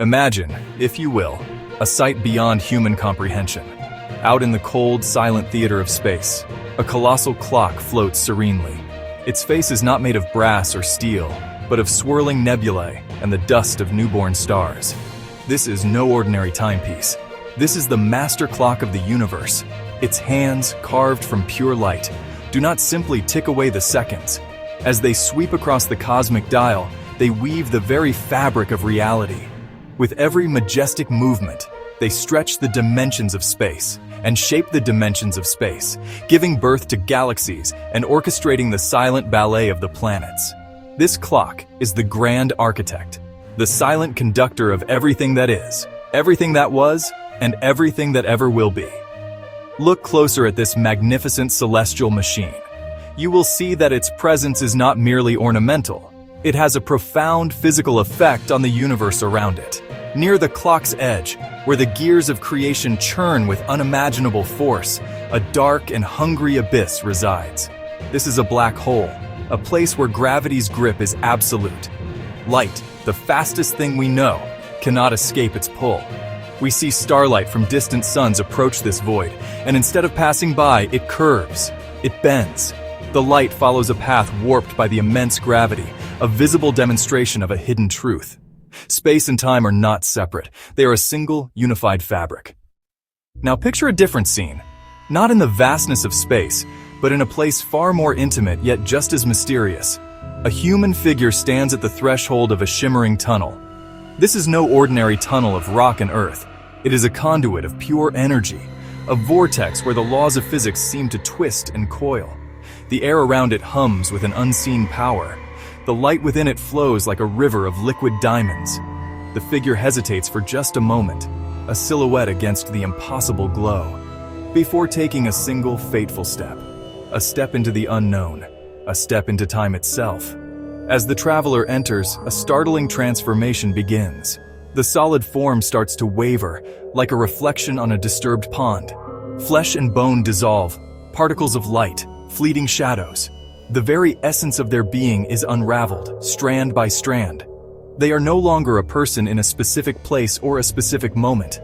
Imagine, if you will, a sight beyond human comprehension. Out in the cold, silent theater of space, a colossal clock floats serenely. Its face is not made of brass or steel, but of swirling nebulae and the dust of newborn stars. This is no ordinary timepiece. This is the master clock of the universe. Its hands, carved from pure light, do not simply tick away the seconds. As they sweep across the cosmic dial, they weave the very fabric of reality. With every majestic movement, they stretch the dimensions of space and shape the dimensions of space, giving birth to galaxies and orchestrating the silent ballet of the planets. This clock is the grand architect, the silent conductor of everything that is, everything that was, and everything that ever will be. Look closer at this magnificent celestial machine. You will see that its presence is not merely ornamental. It has a profound physical effect on the universe around it. Near the clock's edge, where the gears of creation churn with unimaginable force, a dark and hungry abyss resides. This is a black hole, a place where gravity's grip is absolute. Light, the fastest thing we know, cannot escape its pull. We see starlight from distant suns approach this void, and instead of passing by, it curves, it bends. The light follows a path warped by the immense gravity, a visible demonstration of a hidden truth. Space and time are not separate. They are a single, unified fabric. Now picture a different scene. Not in the vastness of space, but in a place far more intimate yet just as mysterious. A human figure stands at the threshold of a shimmering tunnel. This is no ordinary tunnel of rock and earth. It is a conduit of pure energy, a vortex where the laws of physics seem to twist and coil. The air around it hums with an unseen power. The light within it flows like a river of liquid diamonds. The figure hesitates for just a moment, a silhouette against the impossible glow, before taking a single fateful step. A step into the unknown, a step into time itself. As the traveler enters, a startling transformation begins. The solid form starts to waver, like a reflection on a disturbed pond. Flesh and bone dissolve, particles of light, fleeting shadows. The very essence of their being is unraveled, strand by strand. They are no longer a person in a specific place or a specific moment.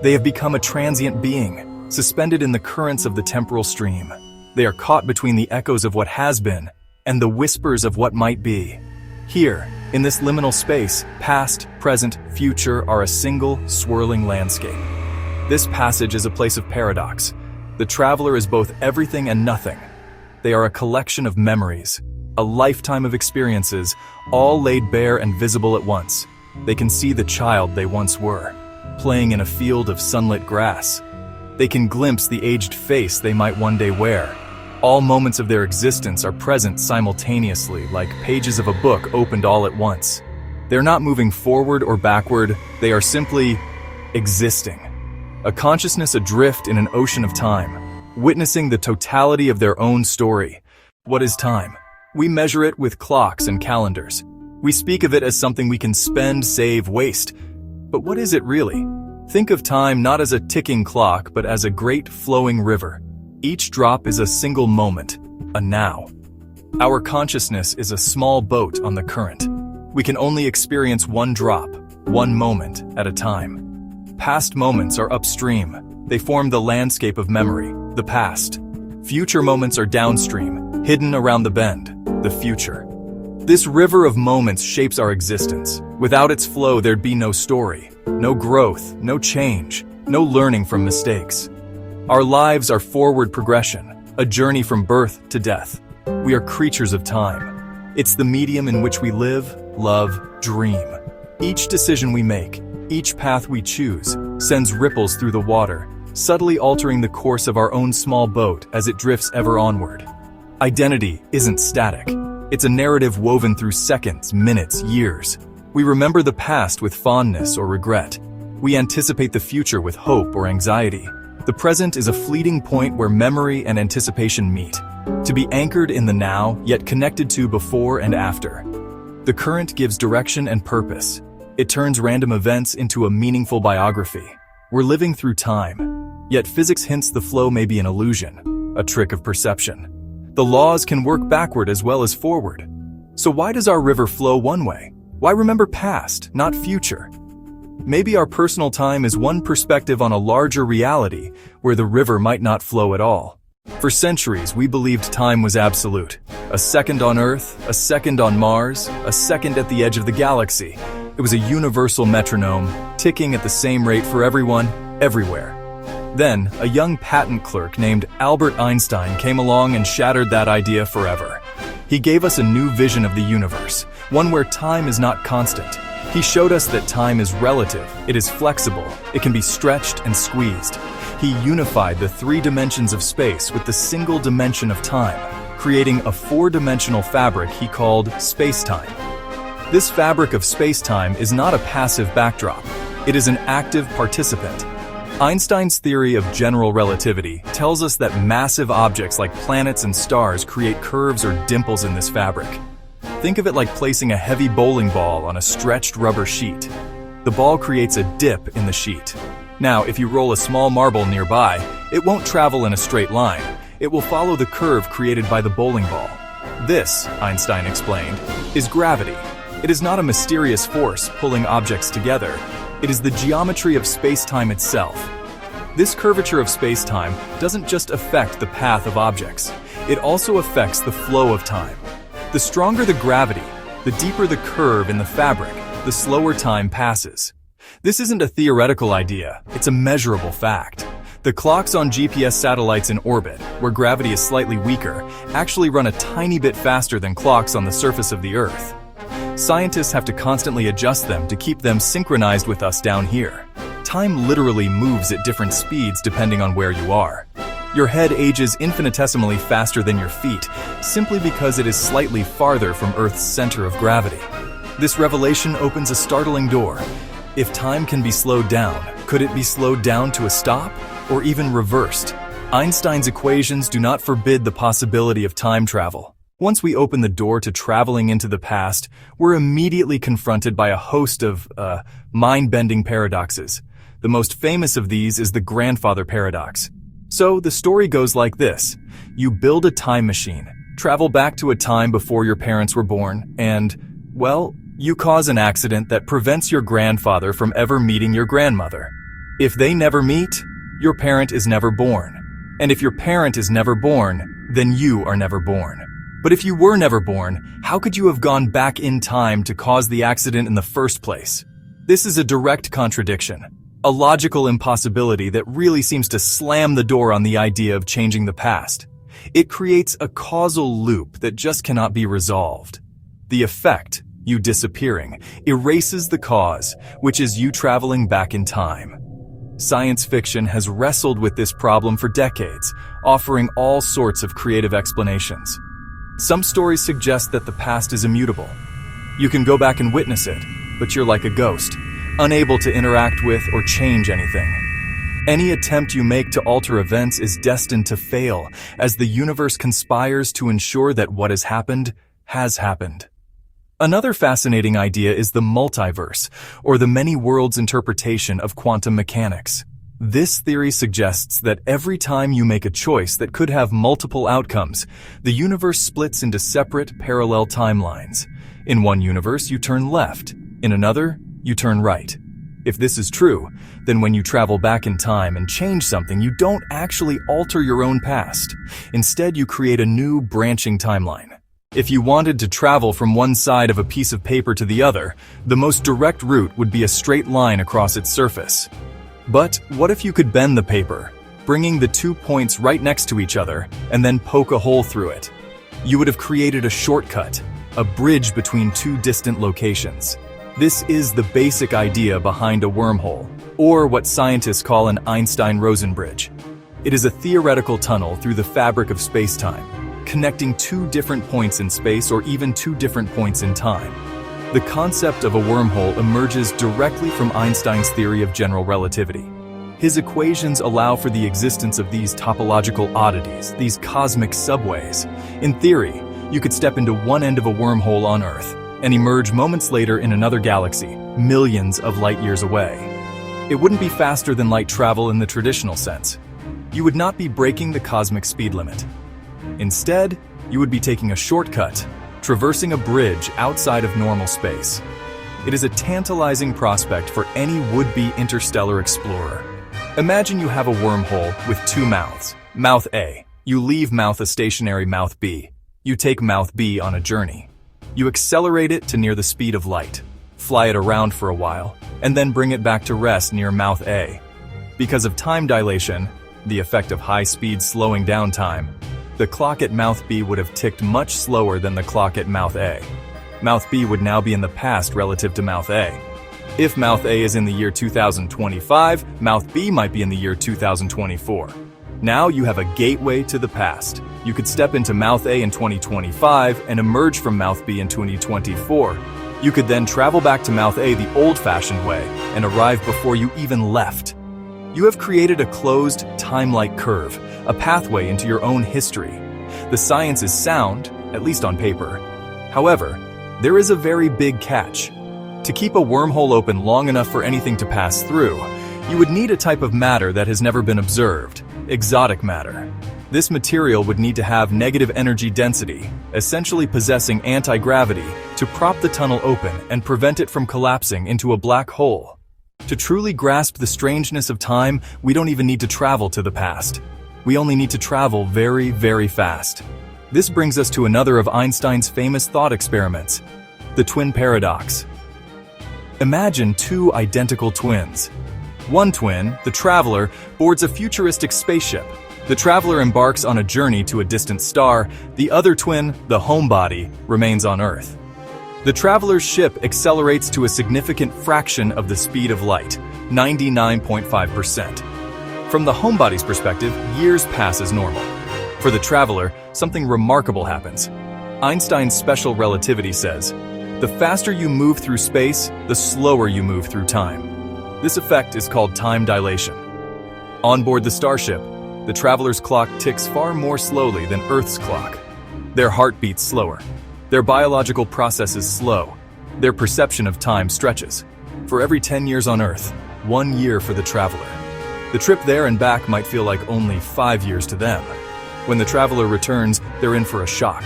They have become a transient being, suspended in the currents of the temporal stream. They are caught between the echoes of what has been and the whispers of what might be. Here, in this liminal space, past, present, future are a single, swirling landscape. This passage is a place of paradox. The traveler is both everything and nothing. They are a collection of memories, a lifetime of experiences, all laid bare and visible at once. They can see the child they once were, playing in a field of sunlit grass. They can glimpse the aged face they might one day wear. All moments of their existence are present simultaneously, like pages of a book opened all at once. They're not moving forward or backward, they are simply existing. A consciousness adrift in an ocean of time, witnessing the totality of their own story. What is time? We measure it with clocks and calendars. We speak of it as something we can spend, save, waste. But what is it really? Think of time not as a ticking clock, but as a great flowing river. Each drop is a single moment, a now. Our consciousness is a small boat on the current. We can only experience one drop, one moment at a time. Past moments are upstream. They form the landscape of memory, the past. Future moments are downstream, hidden around the bend, the future. This river of moments shapes our existence. Without its flow, there'd be no story, no growth, no change, no learning from mistakes. Our lives are forward progression, a journey from birth to death. We are creatures of time. It's the medium in which we live, love, dream. Each decision we make, each path we choose, sends ripples through the water, subtly altering the course of our own small boat as it drifts ever onward. Identity isn't static. It's a narrative woven through seconds, minutes, years. We remember the past with fondness or regret. We anticipate the future with hope or anxiety. The present is a fleeting point where memory and anticipation meet, to be anchored in the now, yet connected to before and after. The current gives direction and purpose. It turns random events into a meaningful biography. We're living through time, yet physics hints the flow may be an illusion, a trick of perception. The laws can work backward as well as forward. So why does our river flow one way? Why remember past, not future? Maybe our personal time is one perspective on a larger reality where the river might not flow at all. For centuries, we believed time was absolute. A second on Earth, a second on Mars, a second at the edge of the galaxy. It was a universal metronome, ticking at the same rate for everyone, everywhere. Then, a young patent clerk named Albert Einstein came along and shattered that idea forever. He gave us a new vision of the universe, one where time is not constant. He showed us that time is relative, it is flexible, it can be stretched and squeezed. He unified the three dimensions of space with the single dimension of time, creating a four-dimensional fabric he called space-time. This fabric of space-time is not a passive backdrop, it is an active participant. Einstein's theory of general relativity tells us that massive objects like planets and stars create curves or dimples in this fabric. Think of it like placing a heavy bowling ball on a stretched rubber sheet. The ball creates a dip in the sheet. Now, if you roll a small marble nearby, it won't travel in a straight line. It will follow the curve created by the bowling ball. This, Einstein explained, is gravity. It is not a mysterious force pulling objects together. It is the geometry of space-time itself. This curvature of space-time doesn't just affect the path of objects. It also affects the flow of time. The stronger the gravity, the deeper the curve in the fabric, the slower time passes. This isn't a theoretical idea, it's a measurable fact. The clocks on GPS satellites in orbit, where gravity is slightly weaker, actually run a tiny bit faster than clocks on the surface of the Earth. Scientists have to constantly adjust them to keep them synchronized with us down here. Time literally moves at different speeds depending on where you are. Your head ages infinitesimally faster than your feet, simply because it is slightly farther from Earth's center of gravity. This revelation opens a startling door. If time can be slowed down, could it be slowed down to a stop, or even reversed? Einstein's equations do not forbid the possibility of time travel. Once we open the door to traveling into the past, we're immediately confronted by a host of, mind-bending paradoxes. The most famous of these is the grandfather paradox. So the story goes like this. You build a time machine, travel back to a time before your parents were born, and, well, you cause an accident that prevents your grandfather from ever meeting your grandmother. If they never meet, your parent is never born. And if your parent is never born, then you are never born. But if you were never born, how could you have gone back in time to cause the accident in the first place? This is a direct contradiction, a logical impossibility that really seems to slam the door on the idea of changing the past. It creates a causal loop that just cannot be resolved. The effect, you disappearing, erases the cause, which is you traveling back in time. Science fiction has wrestled with this problem for decades, offering all sorts of creative explanations. Some stories suggest that the past is immutable. You can go back and witness it, but you're like a ghost, unable to interact with or change anything. Any attempt you make to alter events is destined to fail, as the universe conspires to ensure that what has happened has happened. Another fascinating idea is the multiverse, or the many worlds interpretation of quantum mechanics. This theory suggests that every time you make a choice that could have multiple outcomes, the universe splits into separate, parallel timelines. In one universe, you turn left. In another, you turn right. If this is true, then when you travel back in time and change something, you don't actually alter your own past. Instead, you create a new, branching timeline. If you wanted to travel from one side of a piece of paper to the other, the most direct route would be a straight line across its surface. But what if you could bend the paper, bringing the 2 points right next to each other, and then poke a hole through it? You would have created a shortcut, a bridge between two distant locations. This is the basic idea behind a wormhole, or what scientists call an Einstein-Rosen bridge. It is a theoretical tunnel through the fabric of space-time, connecting two different points in space or even two different points in time. The concept of a wormhole emerges directly from Einstein's theory of general relativity. His equations allow for the existence of these topological oddities, these cosmic subways. In theory, you could step into one end of a wormhole on Earth and emerge moments later in another galaxy, millions of light years away. It wouldn't be faster than light travel in the traditional sense. You would not be breaking the cosmic speed limit. Instead, you would be taking a shortcut, traversing a bridge outside of normal space. It is a tantalizing prospect for any would-be interstellar explorer. Imagine you have a wormhole with two mouths. Mouth A. You leave mouth A stationary mouth B. You take mouth B on a journey. You accelerate it to near the speed of light, fly it around for a while, and then bring it back to rest near mouth A. Because of time dilation, the effect of high speed slowing down time, the clock at mouth B would have ticked much slower than the clock at mouth A. Mouth B would now be in the past relative to mouth A. If mouth A is in the year 2025, mouth B might be in the year 2024. Now you have a gateway to the past. You could step into mouth A in 2025 and emerge from mouth B in 2024. You could then travel back to mouth A the old-fashioned way and arrive before you even left. You have created a closed, time-like curve, a pathway into your own history. The science is sound, at least on paper. However, there is a very big catch. To keep a wormhole open long enough for anything to pass through, you would need a type of matter that has never been observed, exotic matter. This material would need to have negative energy density, essentially possessing anti-gravity, to prop the tunnel open and prevent it from collapsing into a black hole. To truly grasp the strangeness of time, we don't even need to travel to the past. We only need to travel very, very fast. This brings us to another of Einstein's famous thought experiments, the twin paradox. Imagine two identical twins. One twin, the traveler, boards a futuristic spaceship. The traveler embarks on a journey to a distant star. The other twin, the homebody, remains on Earth. The traveler's ship accelerates to a significant fraction of the speed of light, 99.5%. From the homebody's perspective, years pass as normal. For the traveler, something remarkable happens. Einstein's special relativity says, the faster you move through space, the slower you move through time. This effect is called time dilation. On board the starship, the traveler's clock ticks far more slowly than Earth's clock. Their heart beats slower. Their biological processes slow. Their perception of time stretches. For every 10 years on Earth, 1 year for the traveler. The trip there and back might feel like only 5 years to them. When the traveler returns, they're in for a shock.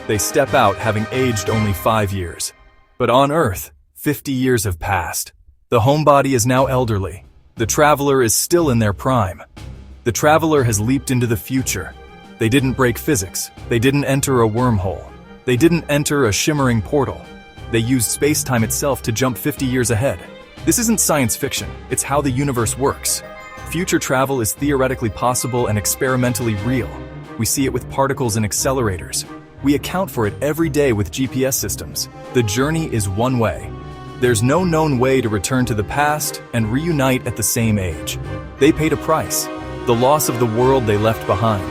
They step out having aged only 5 years. But on Earth, 50 years have passed. The homebody is now elderly. The traveler is still in their prime. The traveler has leaped into the future. They didn't break physics. They didn't enter a wormhole. They didn't enter a shimmering portal. They used space-time itself to jump 50 years ahead. This isn't science fiction, it's how the universe works. Future travel is theoretically possible and experimentally real. We see it with particles and accelerators. We account for it every day with GPS systems. The journey is one way. There's no known way to return to the past and reunite at the same age. They paid a price, the loss of the world they left behind.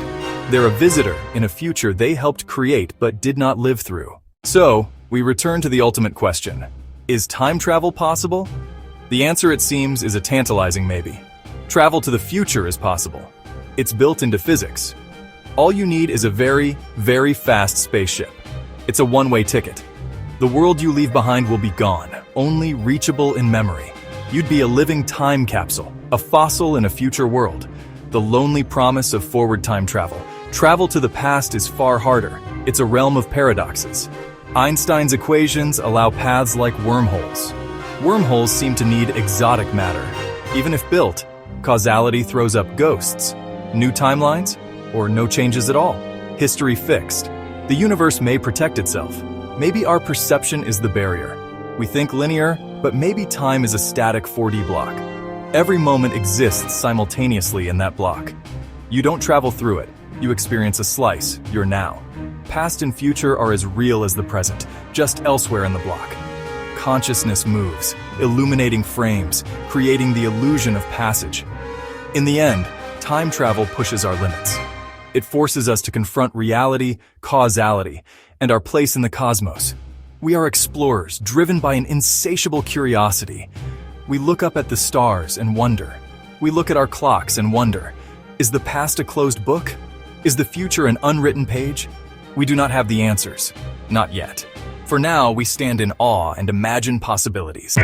They're a visitor in a future they helped create but did not live through. So, we return to the ultimate question. Is time travel possible? The answer, it seems, is a tantalizing maybe. Travel to the future is possible. It's built into physics. All you need is a very, very fast spaceship. It's a one-way ticket. The world you leave behind will be gone, only reachable in memory. You'd be a living time capsule, a fossil in a future world. The lonely promise of forward time travel. Travel to the past is far harder. It's a realm of paradoxes. Einstein's equations allow paths like wormholes. Wormholes seem to need exotic matter. Even if built, causality throws up ghosts. New timelines? Or no changes at all? History fixed. The universe may protect itself. Maybe our perception is the barrier. We think linear, but maybe time is a static 4D block. Every moment exists simultaneously in that block. You don't travel through it. You experience a slice, your now. Past and future are as real as the present, just elsewhere in the block. Consciousness moves, illuminating frames, creating the illusion of passage. In the end, time travel pushes our limits. It forces us to confront reality, causality, and our place in the cosmos. We are explorers, driven by an insatiable curiosity. We look up at the stars and wonder. We look at our clocks and wonder, is the past a closed book? Is the future an unwritten page? We do not have the answers. Not yet. For now, we stand in awe and imagine possibilities.